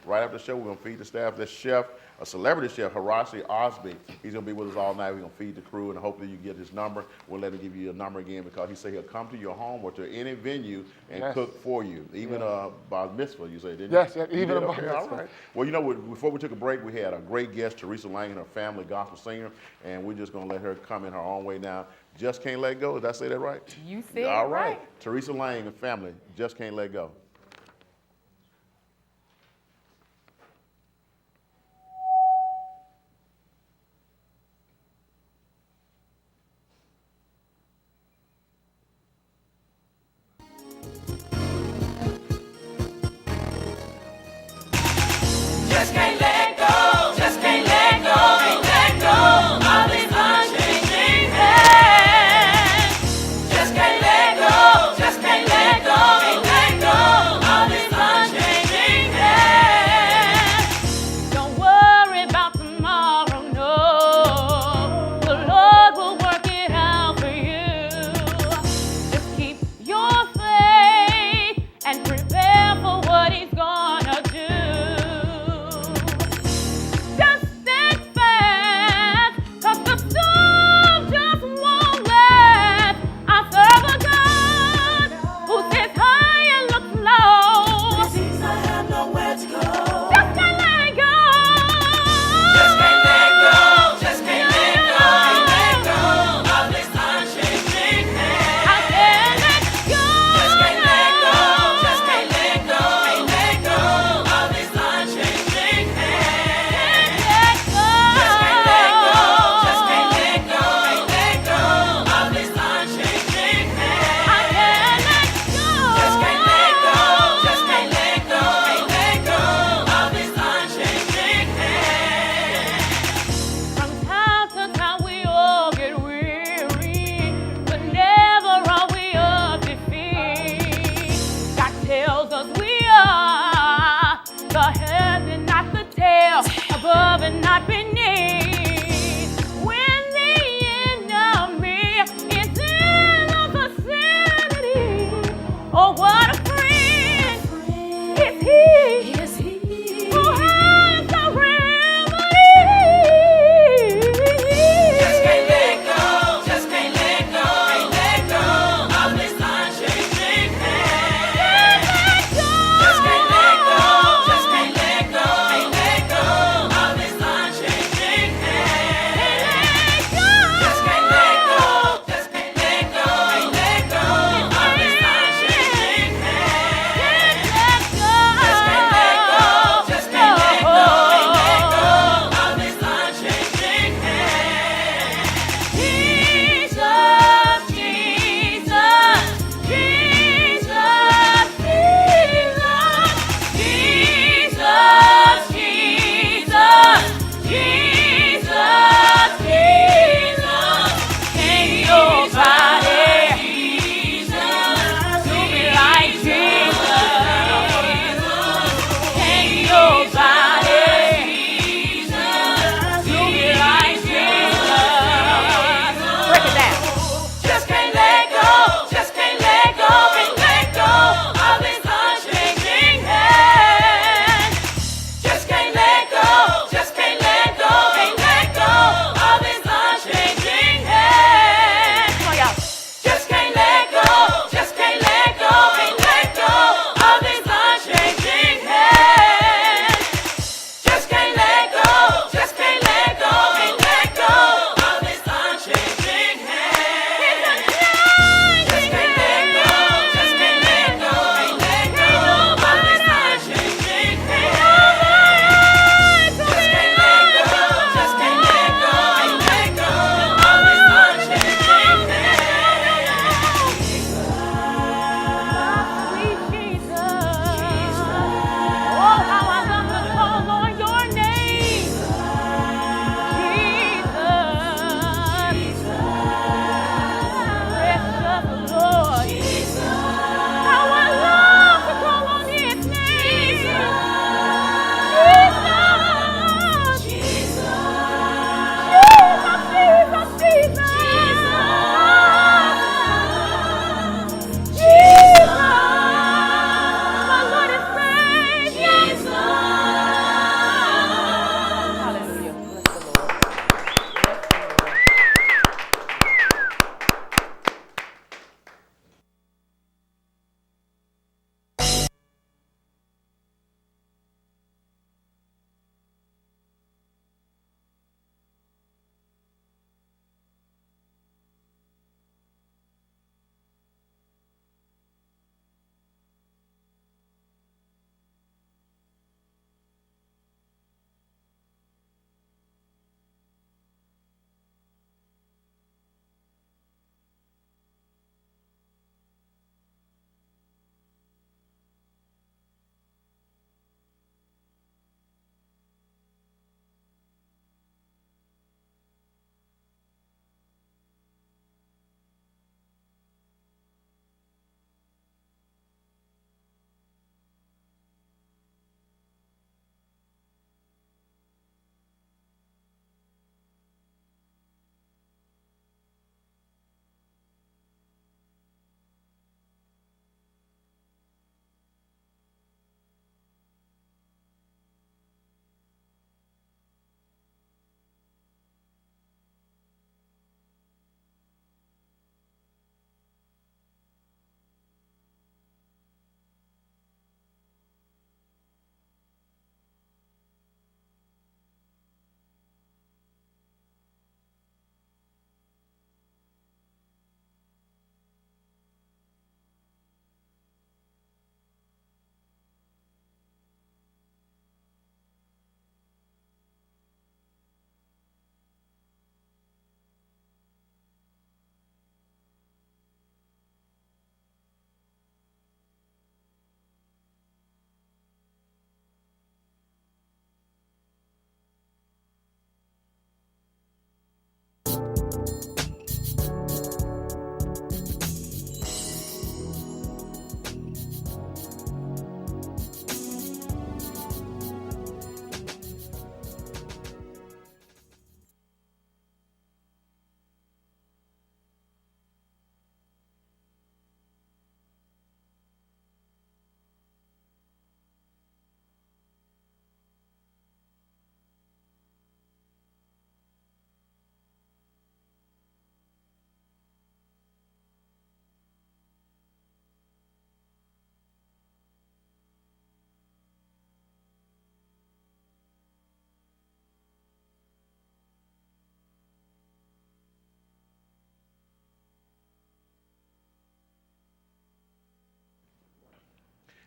Right after the show, we're gonna feed the staff. The chef, a celebrity chef, Harashi Osby. He's gonna be with us all night. We're gonna feed the crew, and hopefully you get his number. We'll let him give you a number again because he said he'll come to your home or to any venue and Yes. cook for you. Even bar mitzvah, you say, didn't Yes, you? yeah, You even did? a bar Okay, all mitzvah. right. Well, you know what? Before we took a break, we had a great guest, Teresa Lang, and her family, gospel singer, and we're just gonna let her come in her own way now. Just can't let go. Did I say that right? You said All it right. Teresa Lang and family, just can't let go. Just can't let go, just can't let go, can't let go of his unchanging hand. Just can't let go, just can't let go, can't let go of his unchanging hand. Don't worry about tomorrow, no. The Lord will work it out for you. Just keep your faith and prepare for what He's gonna do.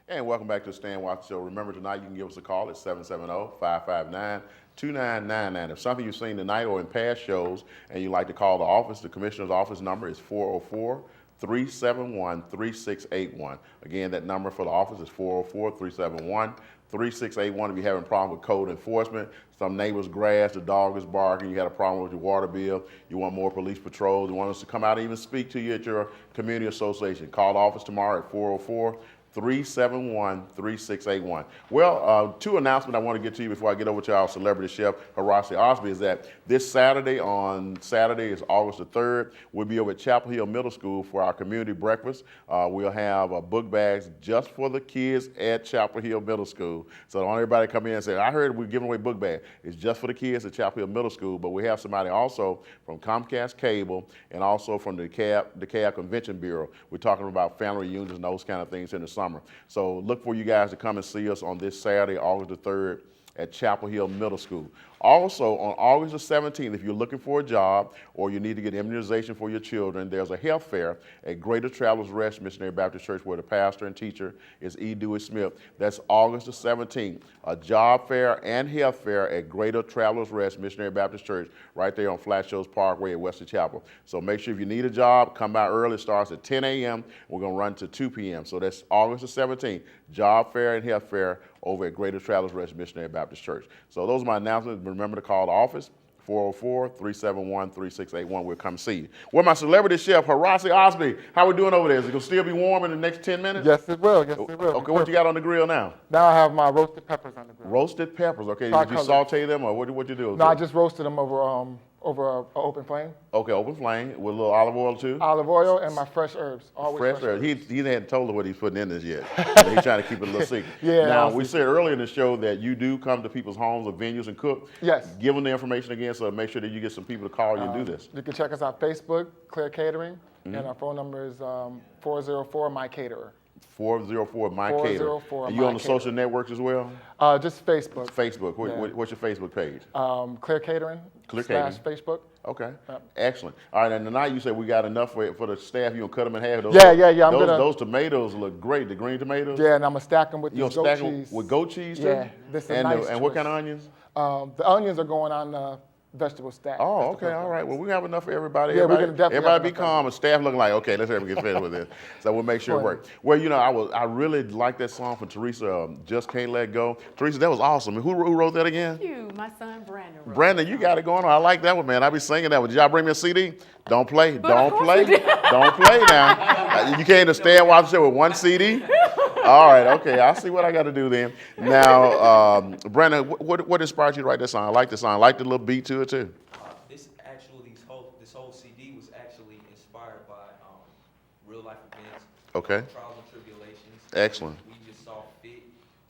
And welcome back to the Stan Watson Show. Remember, tonight you can give us a call at 770-559-2999. If something you've seen tonight or in past shows and you'd like to call the office, the commissioner's office number is 404-371-3681. Again, that number for the office is 404-371-3681. If you're having a problem with code enforcement, some neighbor's grass, the dog is barking, you had a problem with your water bill, you want more police patrols, you want us to come out and even speak to you at your community association, call the office tomorrow at 404-371-3681. Well, two announcements I want to get to you before I get over to our celebrity chef, Horacio Osby, is that this Saturday is August the 3rd, we'll be over at Chapel Hill Middle School for our community breakfast. We'll have book bags just for the kids at Chapel Hill Middle School. So don't everybody come in and say, I heard we're giving away book bags. It's just for the kids at Chapel Hill Middle School, but we have somebody also from Comcast Cable and also from the DeKalb Convention Bureau. We're talking about family reunions and those kind of things in the summer. So look for you guys to come and see us on this Saturday, August the 3rd at Chapel Hill Middle School. Also, on August the 17th, if you're looking for a job or you need to get immunization for your children, there's a health fair at Greater Travelers Rest Missionary Baptist Church where the pastor and teacher is E. Dewey Smith. That's August the 17th, a job fair and health fair at Greater Travelers Rest Missionary Baptist Church right there on Flat Shoals Parkway at Wesley Chapel. So make sure if you need a job, come by early. It starts at 10 a.m. We're going to run to 2 p.m. So that's August the 17th, job fair and health fair over at Greater Travelers Rest Missionary Baptist Church. So those are my announcements. Remember to call the office, 404-371-3681. We'll come see you. Well, my celebrity chef, Horacio Osby, how we doing over there? Is it going to still be warm in the next 10 minutes? Yes, it will. Yes, it will. Okay, what you got on the grill now? Now I have my roasted peppers on the grill. Roasted peppers, okay. Did you Tri-colored. saute them or what you do? No, I just roasted them over an open flame. Okay, open flame with a little olive oil too? Olive oil and my fresh herbs. Always Fresh herbs. He hadn't told her what he's putting in this yet. He's trying to keep it a little secret. Yeah, Now, I'll we see. said earlier in the show that you do come to people's homes or venues and cook. Yes. Give them the information again so make sure that you get some people to call you and do this. You can check us out Facebook, Clear Catering, and our phone number is 404-MY-CATERER. 404 My Cater. 404 And you on the My Cater. social networks as well? Just Facebook. Facebook. Yeah. What's your Facebook page? Clear Catering Clear / Catering. Facebook. Okay, Yep. excellent. All right, and tonight you said we got enough for the staff. You gonna cut them in half? Those, Yeah. I'm those, gonna. those tomatoes look great. The green tomatoes. Yeah, and I'm gonna stack them with You these gonna goat stack them cheese. with goat cheese too? Yeah, this is a and nice and what twist. kind of onions? The onions are going on the vegetable stack. Oh, vegetable okay, all right. Well, we have enough for everybody. Yeah, we're everybody, gonna definitely everybody have be enough. calm and staff looking like, okay, let's get finished with this. So we'll make sure it works. Well, you know, I really like that song from Teresa, Just Can't Let Go. Teresa, that was awesome. Who wrote that again? You, my son Brandon. wrote Brandon, that you song. got it going on. I like that one, man. I be singing that one. Did y'all bring me a CD? Don't play. But of Don't course play. we did. Don't play now. You can't just stand watch the show with one CD? All right, okay. I'll see what I got to do then. Now, Brandon, what inspired you to write that song? I like the song. I like the little beat to it, too. This whole CD was actually inspired by real life events, Okay. trials and tribulations. Excellent. We just saw fit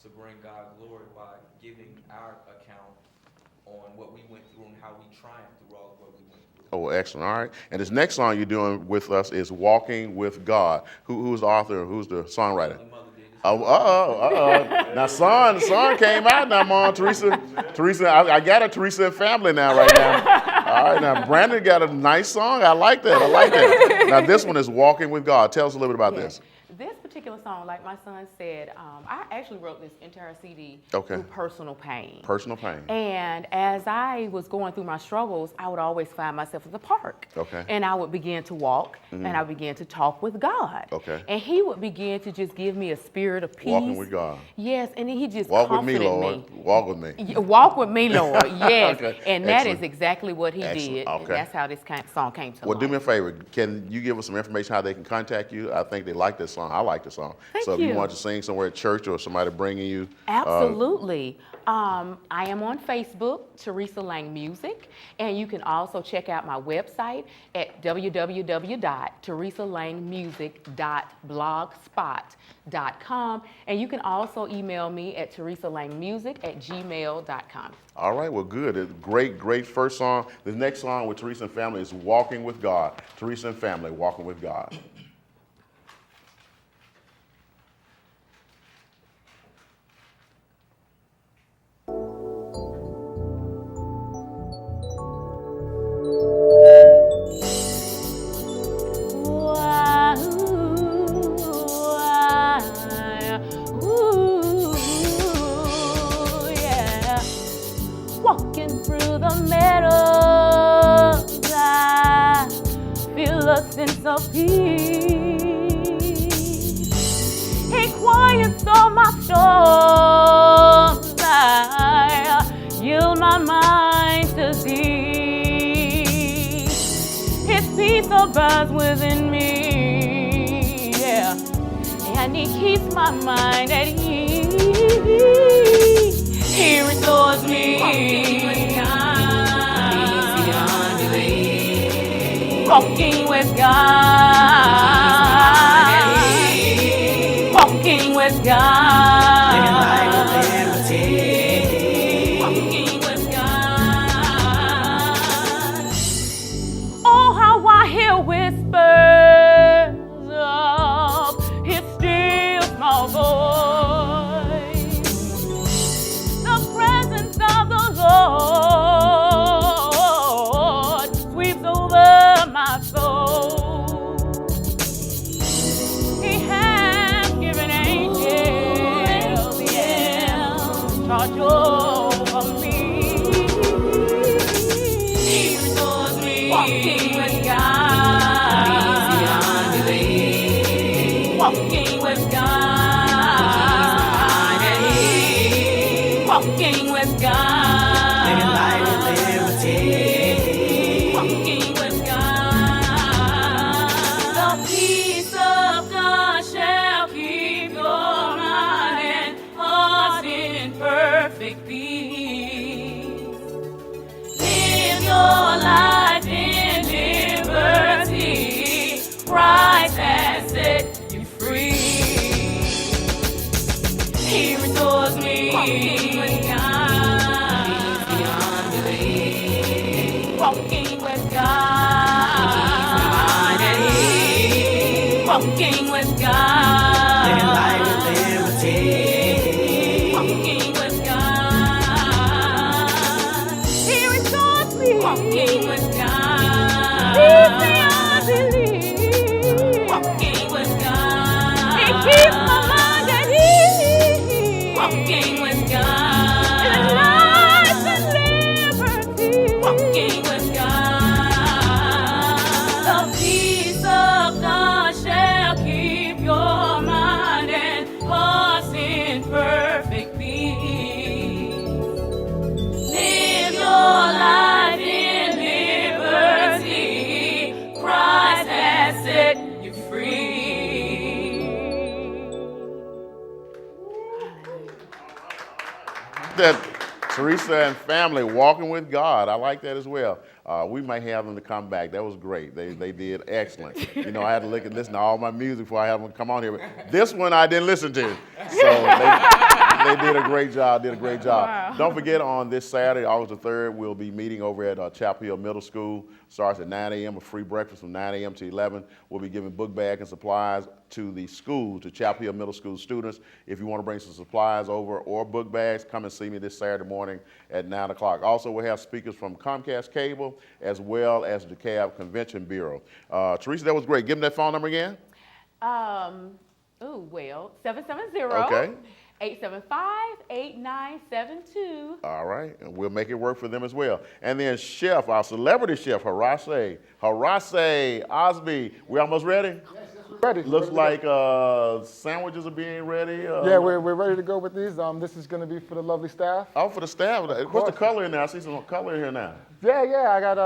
to bring God glory by giving our account on what we went through and how we triumphed through all of what we went through. Oh, excellent. All right. And this next song you're doing with us is Walking with God. Who's the author? Who's the songwriter? My mother did this. Now, son came out now, Mom. Teresa, I got a Teresa family now, right now. All right, now, Brandon got a nice song. I like that. Now, this one is Walking with God. Tell us a little bit about this. This particular song, like my son said, I actually wrote this entire CD Okay. through personal pain. Personal pain. And as I was going through my struggles, I would always find myself at the park. Okay. And I would begin to walk, and I began to talk with God. Okay. And he would begin to just give me a spirit of peace. Walking with God. Yes, and then he just Walk with me, comforted Lord. Walk with me. Walk with me, Lord. Yes. Okay. And that Excellent. is exactly what he Excellent. did. Okay. And that's how this song came to Well, life. do me a favor. Can you give us some information how they can contact you? I think they like this song. I like the song. Thank so if you you. want to sing somewhere at church or somebody bringing you. Absolutely. I am on Facebook, Teresa Lang Music, and you can also check out my website at www.teresalangmusic.blogspot.com, and you can also email me at teresalangmusic@gmail.com. All right, well, good. It's great first song. The next song with Teresa and Family is Walking with God. Teresa and Family, Walking with God. Ooh, my storms, I yield my mind to thee. His peace abides within me, yeah, and he keeps my mind at ease. He restores me. Walking with God. Walking with God. Walking with God. Walking with God. Oh, how I hear whispers of His still small voice. The presence of the Lord sweeps over my soul. He has given angels, yeah, charge over me. He restores me. Walking with God. Walking with God. Walking with God. Walking with God. The peace of God shall keep your mind and heart in perfect peace. Live your life in liberty. Christ has set you free. He restores me. Walking with God. Walking with God. Walking with God. Walking with God. He restores me. Walking with God. Leads me on to lead. Walking with God. He keeps my mind at ease. Walking with God. In life and liberty. Walking with God. The peace of God shall keep your mind and heart in perfect peace. Live your life in liberty. Christ has set you free. That Teresa and family walking with God. I like that as well. We might have them to come back. That was great. They did excellent. You know, I had to listen to all my music before I have them come on here. But this one I didn't listen to. So they did a great job. Wow. Don't forget, on this Saturday, August the 3rd, we'll be meeting over at Chapel Hill Middle School. Starts at 9 a.m., a free breakfast from 9 a.m. to 11. We'll be giving book bag and supplies to the school, to Chapel Hill Middle School students. If you want to bring some supplies over or book bags, come and see me this Saturday morning at 9 o'clock. Also, we'll have speakers from Comcast Cable as well as the DeKalb Convention Bureau. Teresa, that was great. Give me that phone number again. 770 Okay. 875-8972. All right, and we'll make it work for them as well. And then chef, our celebrity chef, Harase Osby. We almost ready? Ready. Looks like sandwiches are being ready. Yeah, we're ready to go with these. This is going to be for the lovely staff. Oh, for the staff. What's the color in there? I see some color in here now. Yeah, I got,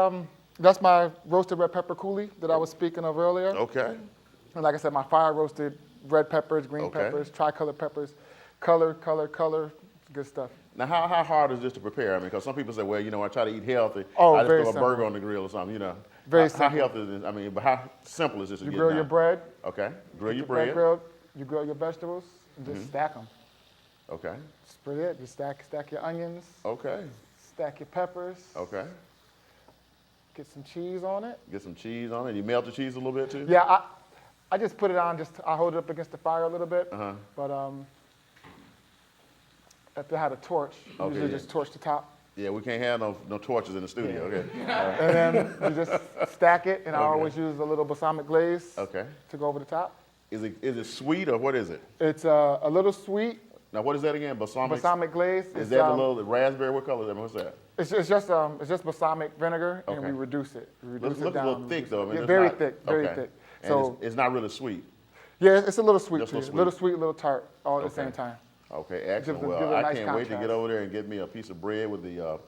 that's my roasted red pepper coulis that I was speaking of earlier. Okay. And like I said, my fire roasted red peppers, green peppers, tricolor peppers, color, good stuff. Now, how hard is this to prepare? I mean, because some people say, well, you know, I try to eat healthy. Oh, I just very throw a simple. burger on the grill or something, you know. Very How simple. healthy is this? I mean, but how simple is this to You get grill now? your bread. Okay. Grill your Get bread bread. grilled, you grill your vegetables, and just stack them. Okay. That's pretty it. Just stack your onions, Okay. stack your peppers, Okay. get some cheese on it. Get some cheese on it. You melt the cheese a little bit too? Yeah, I just put it on, I hold it up against the fire a little bit. Uh-huh. But if I had a torch, Okay, usually yeah. just torch the top. Yeah, we can't have no torches in the studio. Okay. And then you just stack it, and I Okay. always use a little balsamic glaze Okay. to go over the top. Is it sweet or what is it? It's a little sweet, Now, what is that again? balsamic glaze. Is It's, that the little raspberry? What color is that? What's that? It's just balsamic vinegar, and Okay. we reduce it. We reduce Looks it a down. little thick though. I mean, Yeah, it's very not- thick, very okay. thick. And So it's not really sweet. Yeah, it's a little sweet Just a too. little A little sweet. sweet, a little tart, all at the Okay. same time. Okay, excellent. Give it Well, a I nice can't wait to get contrast. over there and get me a piece of bread with the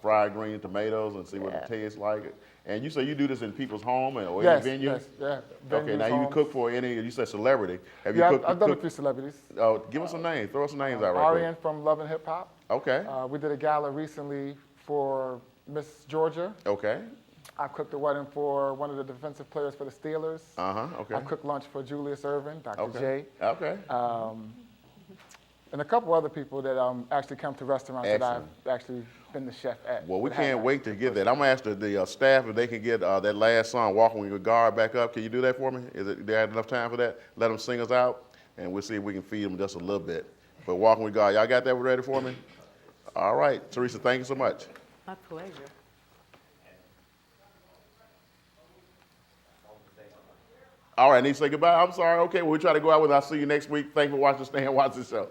fried green tomatoes and see what it tastes like. And you say you do this in people's home or Yes, any venues? yes, yeah. Okay, Venues, now you homes. cook for any, you said celebrity. Have you Yeah, cooked? I've done a cooked- few celebrities. Oh, give us some names. Throw us some names out right Arian from Love and Hip Hop. quick. Okay, We did a gala recently for Miss Georgia. okay. I've cooked a wedding for one of the defensive players for the Steelers. Okay. I've cooked lunch for Julius Erving, Dr. Okay. J, Okay. and a couple other people that actually come to restaurants that Excellent. I've actually been the chef at. Well, we But have can't not. wait to get that. I'm gonna ask the staff if they can get that last song, "Walking with Your Guard," back up. Can you do that for me? They have enough time for that? Let them sing us out, and we'll see if we can feed them just a little bit. But "Walking with God," y'all got that ready for me? All right, Teresa, thank you so much. My pleasure. All right, I need to say goodbye. I'm sorry. Okay, well, we try to go out with. I'll see you next week. Thank you for watching Stan Watson Show.